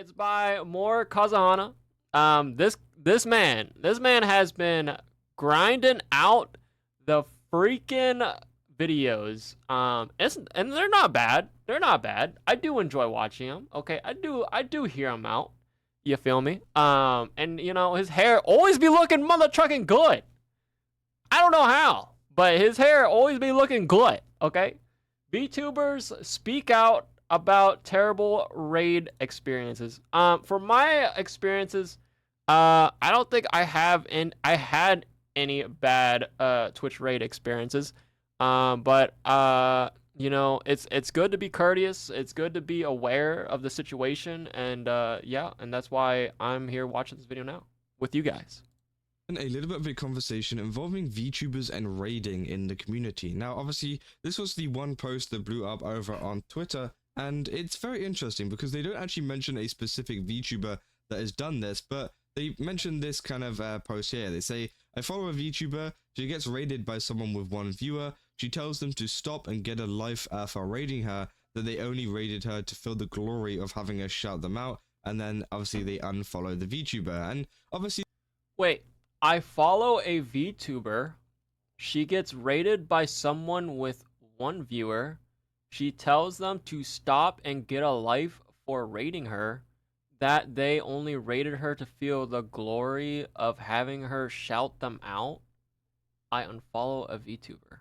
It's by More Kazahana. This man has been grinding out the freaking videos. And they're not bad. They're not bad. I do enjoy watching them. Okay, I do hear them out. You feel me? And you know his hair always be looking mother trucking good. I don't know how, but his hair always be looking good. Okay, VTubers speak out about terrible raid experiences. For my experiences, I don't think I had any bad Twitch raid experiences. But you know, it's good to be courteous. It's good to be aware of the situation, and yeah, and that's why I'm here watching this video now with you guys. And a little bit of a conversation involving VTubers and raiding in the community. Now, obviously, this was the one post that blew up over on Twitter, and it's very interesting because they don't actually mention a specific VTuber that has done this, but they mention this kind of post here. They say, I follow a VTuber, she gets raided by someone with one viewer, she tells them to stop and get a life for raiding her, that they only raided her to feel the glory of having her shout them out, and then obviously they unfollow the VTuber, and obviously... Wait, I follow a VTuber, she gets raided by someone with one viewer, she tells them to stop and get a life for raiding her, that they only raided her to feel the glory of having her shout them out. I unfollow a VTuber.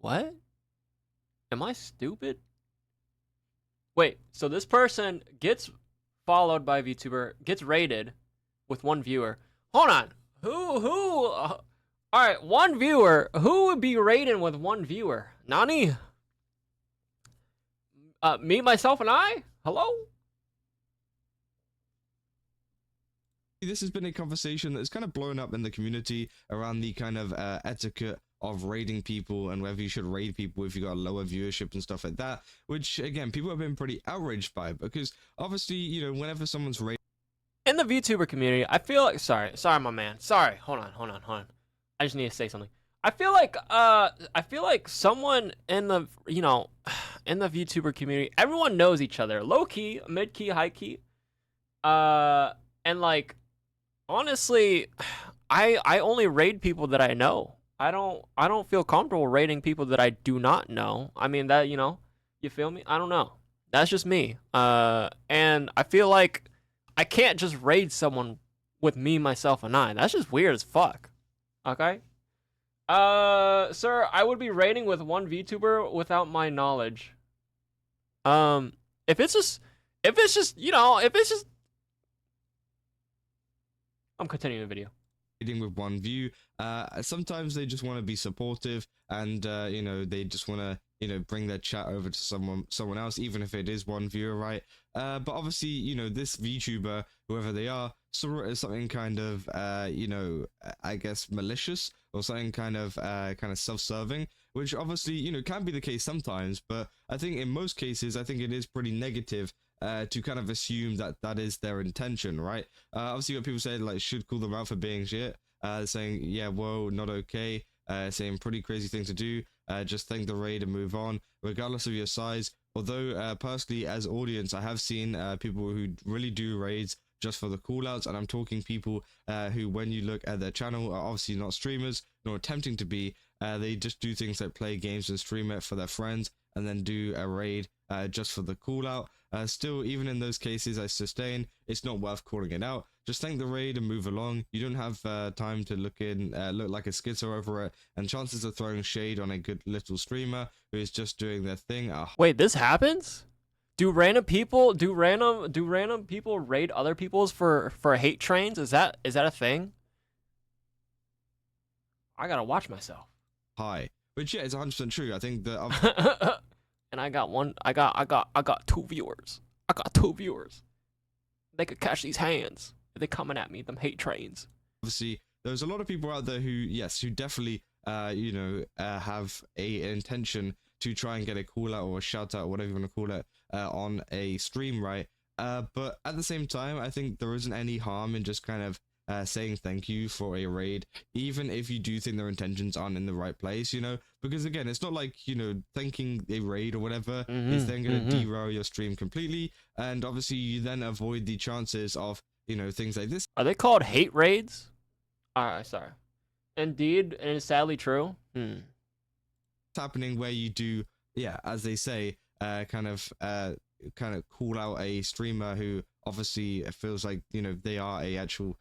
What? Am I stupid? Wait, so this person gets followed by a VTuber, gets raided with one viewer. Hold on. All right, one viewer. Who would be raiding with one viewer? Nani? Me, myself, and I? Hello? This has been a conversation that's kind of blown up in the community around the kind of etiquette of raiding people and whether you should raid people if you got a lower viewership and stuff like that, which again people have been pretty outraged by, because obviously, you know, whenever someone's raiding in the VTuber community, I feel like sorry my man, hold on, I just need to say something. I feel like someone in the, you know, in the VTuber community, everyone knows each other, low key, mid key, high key, and like honestly, I only raid people that I know. I don't feel comfortable raiding people that I do not know. I mean, that, you know, you feel me? I don't know. That's just me. And I feel like I can't just raid someone with me, myself, and I. That's just weird as fuck. Okay? Sir, I would be raiding with one VTuber without my knowledge. If it's just, you know, I'm continuing the video. With one view, sometimes they just want to be supportive, and you know, they just want to, you know, bring their chat over to someone else, even if it is one viewer, right? But obviously, you know, this VTuber, whoever they are, saw it as something kind of you know, I guess malicious, or something kind of self-serving, which obviously, you know, can be the case sometimes, but I think in most cases, I think it is pretty negative to kind of assume that that is their intention, right? Obviously, what people say, like, should call them out for being shit, saying, yeah, whoa, not okay, saying pretty crazy thing to do, just thank the raid and move on, regardless of your size. Although, personally, as audience, I have seen people who really do raids just for the callouts, and I'm talking people who, when you look at their channel, are obviously not streamers, nor attempting to be. They just do things like play games and stream it for their friends, and then do a raid just for the call out. Still, even in those cases, I sustain, it's not worth calling it out. Just thank the raid and move along. You don't have time to look like a schizo over it, and chances of throwing shade on a good little streamer who is just doing their thing are... Wait, this happens? Do random people raid other people's for hate trains? Is that a thing? I gotta watch myself. Hi, but yeah, it's 100% true. I think that and I got two viewers. I got two viewers. They could catch these hands if they're coming at me, them hate trains. Obviously, there's a lot of people out there who, yes, who definitely, you know, have an intention to try and get a call out or a shout out, or whatever you want to call it, on a stream, right? But at the same time, I think there isn't any harm in just kind of saying thank you for a raid, even if you do think their intentions aren't in the right place, you know, because again, it's not like, you know, thanking a raid or whatever is then going to derail your stream completely, and obviously you then avoid the chances of, you know, things like this. Are they called hate raids? Sorry. Indeed, and it's sadly true. Happening where you do, yeah, as they say, kind of call out a streamer who obviously feels like, you know, they are a actual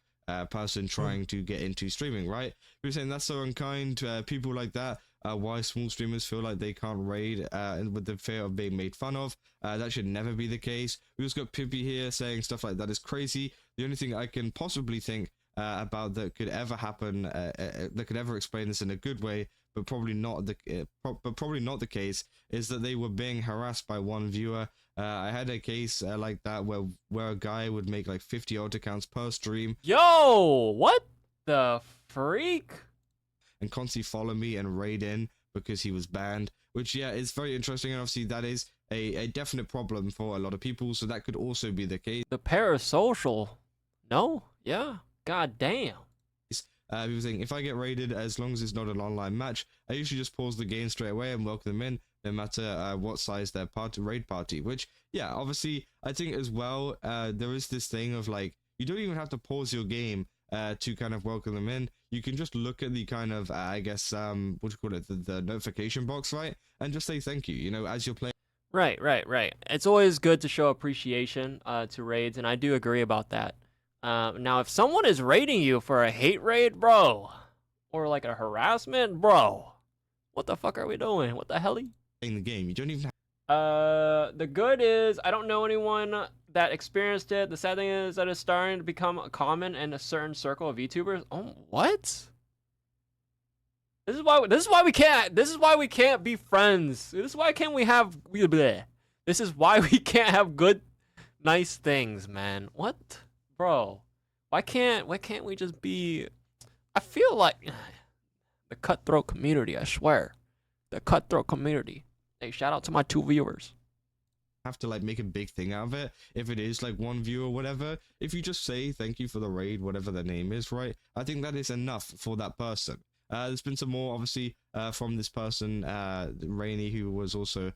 person trying to get into streaming, right? We're saying that's so unkind. People like that, why small streamers feel like they can't raid with the fear of being made fun of. That should never be the case. We also got Pimpy here saying stuff like that is crazy. The only thing I can possibly think about that could ever happen, that could ever explain this in a good way, but probably not the case, is that they were being harassed by one viewer. I had a case like that where a guy would make like 50 alt accounts per stream. Yo, what the freak? And constantly follow me and raid in because he was banned, which, yeah, is very interesting, and obviously that is a definite problem for a lot of people, so that could also be the case. The parasocial. No? Yeah. God damn. People saying, if I get raided, as long as it's not an online match, I usually just pause the game straight away and welcome them in, no matter what size their raid party. Which, yeah, obviously, I think as well, there is this thing of like, you don't even have to pause your game to kind of welcome them in. You can just look at the kind of, I guess, what do you call it, the notification box, right? And just say thank you, you know, as you're playing. Right. It's always good to show appreciation to raids, and I do agree about that. Now, if someone is raiding you for a hate raid, bro, or like a harassment, bro, what the fuck are we doing? What the hell? Playing the game, you don't even have. The good is I don't know anyone that experienced it. The sad thing is that it's starting to become common in a certain circle of VTubers. Oh, what? This is why we can't be friends. This is why can't we have This is why we can't have good, nice things, man. What? Bro, why can't we just be? I feel like the cutthroat community, I swear, the cutthroat community. Hey, shout out to my 2 viewers. Have to like make a big thing out of it. If it is like one viewer or whatever, if you just say thank you for the raid, whatever their name is, right? I think that is enough for that person. There's been some more, obviously, from this person, Rainy, who was also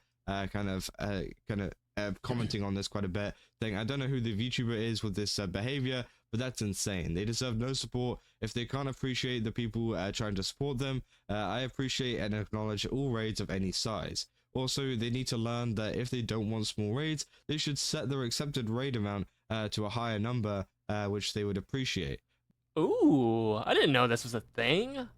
commenting on this quite a bit, saying, I don't know who the VTuber is with this behavior, but that's insane. They deserve no support if they can't appreciate the people trying to support them. I appreciate and acknowledge all raids of any size. Also, they need to learn that if they don't want small raids, they should set their accepted raid amount to a higher number, which they would appreciate. Ooh, I didn't know this was a thing.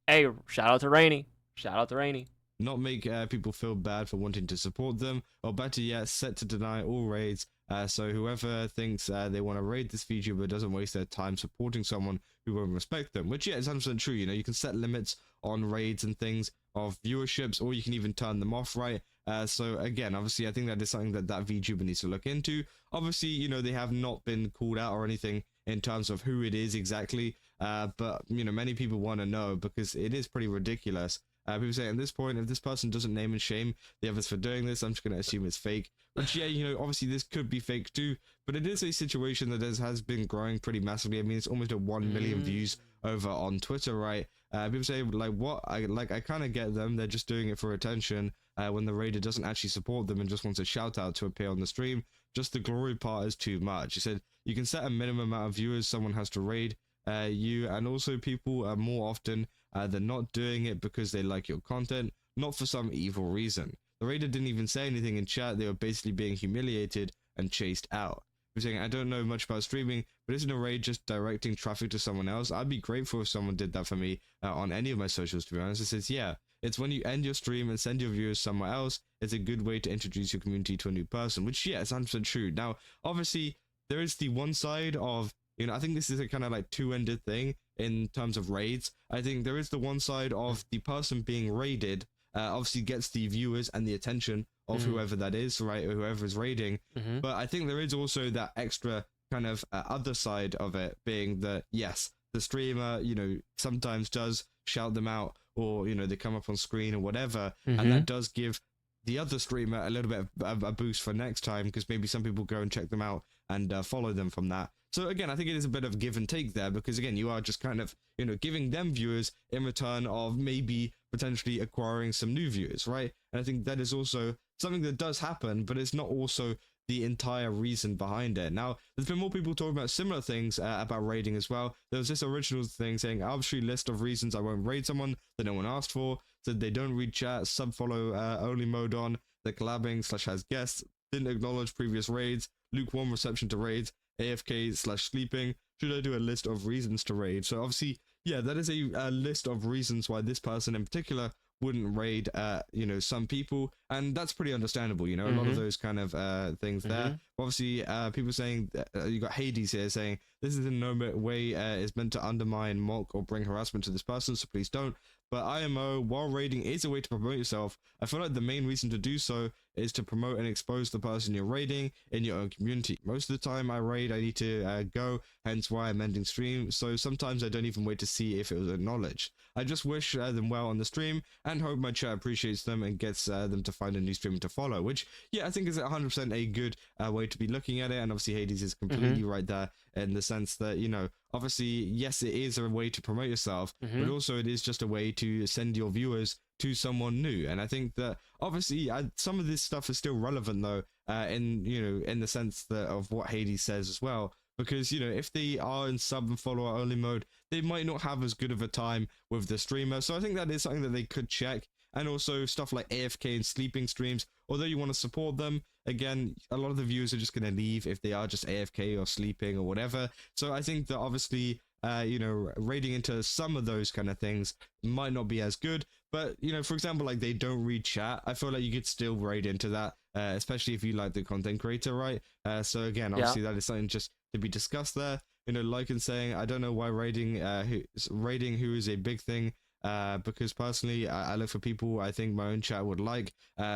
Hey, shout out to Rainy. Shout out to Rainy. Not make people feel bad for wanting to support them, or better yet, set to deny all raids, so whoever thinks they want to raid this VTuber doesn't waste their time supporting someone who won't respect them, which, yeah, is 100% true. You know, you can set limits on raids and things of viewerships, or you can even turn them off, right? So again, obviously, I think that is something that VTuber needs to look into. Obviously, you know, they have not been called out or anything in terms of who it is exactly, but, you know, many people want to know because it is pretty ridiculous. People say at this point, if this person doesn't name and shame the others for doing this, I'm just going to assume it's fake. Which, yeah, you know, obviously this could be fake too, but it is a situation that has been growing pretty massively. I mean, it's almost at 1 million views over on Twitter, right? People say, like, what? I kind of get them. They're just doing it for attention when the raider doesn't actually support them and just wants a shout out to appear on the stream. Just the glory part is too much. He said, you can set a minimum amount of viewers someone has to raid you, and also people are more often they're not doing it because they like your content, not for some evil reason. The raider didn't even say anything in chat. They were basically being humiliated and chased out. He was saying, I don't know much about streaming, but isn't a raid just directing traffic to someone else? I'd be grateful if someone did that for me on any of my socials, to be honest. It says, yeah, it's when you end your stream and send your viewers somewhere else. It's a good way to introduce your community to a new person, which, yeah, is 100% true. Now, obviously, there is the one side of, you know, I think this is a kind of like two-ended thing in terms of raids. I think there is the one side of the person being raided obviously gets the viewers and the attention of whoever that is, right, or whoever is raiding. But I think there is also that extra kind of other side of it being that, yes, the streamer, you know, sometimes does shout them out, or, you know, they come up on screen or whatever, and that does give the other streamer a little bit of a boost for next time, because maybe some people go and check them out and follow them from that. So again, I think it is a bit of give and take there, because again, you are just kind of, you know, giving them viewers in return of maybe potentially acquiring some new viewers, right? And I think that is also something that does happen, but it's not also the entire reason behind it. Now, there's been more people talking about similar things about raiding as well. There was this original thing saying arbitrary list of reasons I won't raid someone that no one asked for, said they don't read chat, sub-follow only mode on, they're collabing / has guests, didn't acknowledge previous raids, lukewarm reception to raids, AFK / sleeping, should I do a list of reasons to raid? So obviously, yeah, that is a list of reasons why this person in particular wouldn't raid you know, some people, and that's pretty understandable, you know. A lot of those kind of things there. Obviously people saying you got Hades here saying this is in no way is meant to undermine, mock, or bring harassment to this person, so please don't. But IMO, while raiding is a way to promote yourself, I feel like the main reason to do so is to promote and expose the person you're raiding in your own community. Most of the time I raid, I need to go, hence why I'm ending stream, so sometimes I don't even wait to see if it was acknowledged. I just wish them well on the stream and hope my chat appreciates them and gets them to find a new streamer to follow, which, yeah, I think is 100% a good way to be looking at it. And obviously Hades is completely right there in the sense that, you know, obviously, yes, it is a way to promote yourself, but also it is just a way to send your viewers to someone new. And I think that obviously some of this stuff is still relevant though, in, you know, in the sense that of what Hades says as well, because, you know, if they are in sub and follower only mode, they might not have as good of a time with the streamer. So I think that is something that they could check. And also stuff like AFK and sleeping streams, although you want to support them, again, a lot of the viewers are just going to leave if they are just AFK or sleeping or whatever. So I think that obviously, you know, raiding into some of those kind of things might not be as good. But, you know, for example, like they don't read chat, I feel like you could still raid into that, especially if you like the content creator, right? So again, obviously that is something just to be discussed there. You know, like in saying, I don't know why raiding who is a big thing. Because personally, I look for people I think my own chat would like,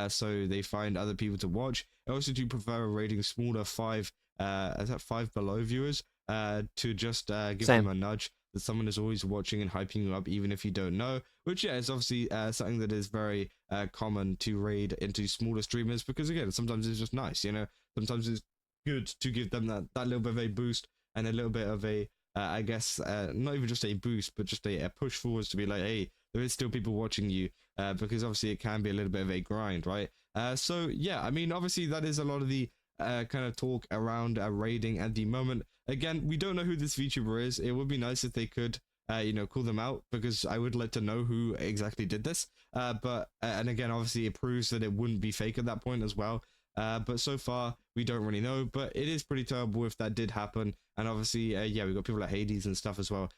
so they find other people to watch. I also do prefer rating smaller 5 below viewers, to just give them a nudge that someone is always watching and hyping you up, even if you don't know. Which, yeah, is obviously something that is very common to raid into smaller streamers, because again, sometimes it's just nice, you know. Sometimes it's good to give them that little bit of a boost and a little bit of a I guess not even just a boost, but just a push forwards to be like, hey, there is still people watching you, because obviously it can be a little bit of a grind, right? So yeah, I mean, obviously that is a lot of the kind of talk around raiding at the moment. Again, we don't know who this VTuber is. It would be nice if they could, you know, call them out, because I would like to know who exactly did this. But and again, obviously it proves that it wouldn't be fake at that point as well. But so far we don't really know, but it is pretty terrible if that did happen. And obviously, yeah, we've got people like Hades and stuff as well,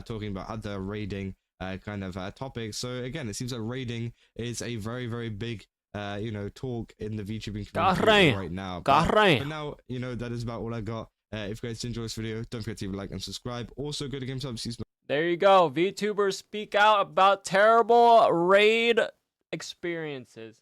talking about other raiding kind of topics. So again, it seems like raiding is a very, very big, you know, talk in the VTubing community right now. But now, you know, that is about all I got. If you guys enjoyed this video, don't forget to leave a like and subscribe. Also, go to GameStop. There you go. VTubers speak out about terrible raid experiences.